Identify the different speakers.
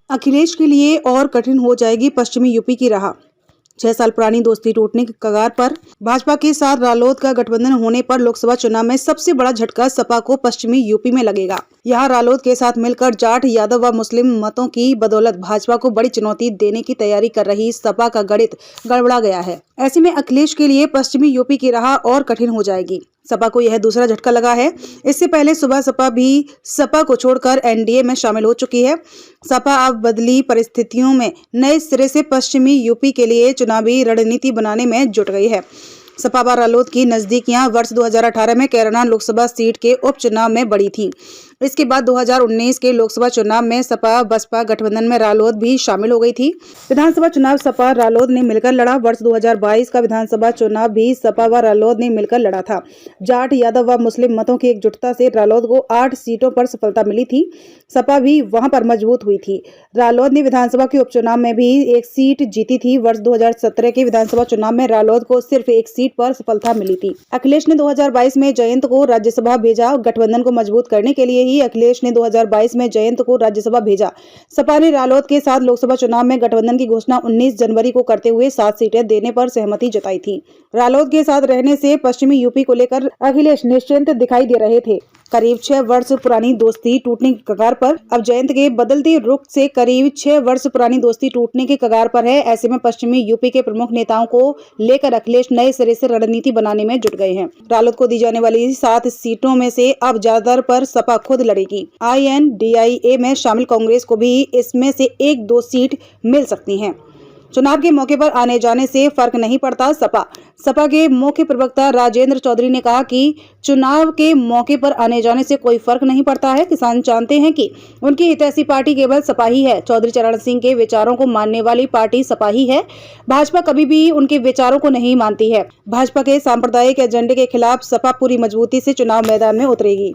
Speaker 1: अखिलेश के लिए और कठिन हो जाएगी पश्चिमी यूपी की राह। 6 साल पुरानी दोस्ती टूटने के कगार पर। भाजपा के साथ रालोद का गठबंधन होने पर लोकसभा चुनाव में सबसे बड़ा झटका सपा को पश्चिमी यूपी में लगेगा। यहाँ रालोद के साथ मिलकर जाट, यादव व मुस्लिम मतों की बदौलत भाजपा को बड़ी चुनौती देने की तैयारी कर रही सपा का गणित गड़बड़ा गया है। ऐसे में अखिलेश के लिए पश्चिमी यूपी की राह और कठिन हो जाएगी। सपा को यह दूसरा झटका लगा है। इससे पहले सुबह सपा भी सपा को छोड़कर एनडीए में शामिल हो चुकी है। सपा अब बदली परिस्थितियों में नए सिरे से पश्चिमी यूपी के लिए चुनावी रणनीति बनाने में जुट गई है। सपा व रालोद की नजदीकियां वर्ष 2018 में कैराना लोकसभा सीट के उपचुनाव में बढ़ी थी। इसके बाद 2019 के लोकसभा चुनाव में सपा बसपा गठबंधन में रालोद भी शामिल हो गई थी। विधानसभा चुनाव सपा रालोद ने मिलकर लड़ा। वर्ष 2022 का विधानसभा चुनाव भी सपा व रालोद ने मिलकर लड़ा था। जाट, यादव व मुस्लिम मतों की एकजुटता से रालोद को 8 सीटों पर सफलता मिली थी। सपा भी वहां पर मजबूत हुई थी। रालोद ने विधानसभा के उपचुनाव में भी 1 सीट जीती थी। वर्ष 2017 के विधानसभा चुनाव में रालोद को सिर्फ 1 सीट पर सफलता मिली थी। अखिलेश ने 2022 में जयंत को राज्यसभा भेजा। गठबंधन को मजबूत करने के लिए ही अखिलेश ने 2022 में जयंत को राज्यसभा भेजा। सपा ने रालोद के साथ लोकसभा चुनाव में गठबंधन की घोषणा 19 जनवरी को करते हुए 7 सीटें देने पर सहमति जताई थी। रालोद के साथ रहने से पश्चिमी यूपी को लेकर अखिलेश निश्चिंत दिखाई दे रहे थे। करीब 6 वर्ष पुरानी दोस्ती टूटने के कगार पर। अब जयंत के बदलते रुख से करीब 6 वर्ष पुरानी दोस्ती टूटने के कगार पर है। ऐसे में पश्चिमी यूपी के प्रमुख नेताओं को लेकर अखिलेश नए सिरे से रणनीति बनाने में जुट गए हैं। रालोद को दी जाने वाली 7 सीटों में से अब ज्यादातर पर सपा खुद लड़ेगी। INDIA में शामिल कांग्रेस को भी इसमें से 1-2 सीट मिल सकती हैं। चुनाव के मौके पर आने जाने से फर्क नहीं पड़ता। सपा के मुख्य प्रवक्ता राजेंद्र चौधरी ने कहा कि चुनाव के मौके पर आने जाने से कोई फर्क नहीं पड़ता है। किसान जानते हैं कि उनकी हितैषी पार्टी केवल सपा ही है। चौधरी चरण सिंह के विचारों को मानने वाली पार्टी सपा ही है। भाजपा कभी भी उनके विचारों को नहीं मानती है। भाजपा के सांप्रदायिक एजेंडे के खिलाफ सपा पूरी मजबूती से चुनाव मैदान में उतरेगी।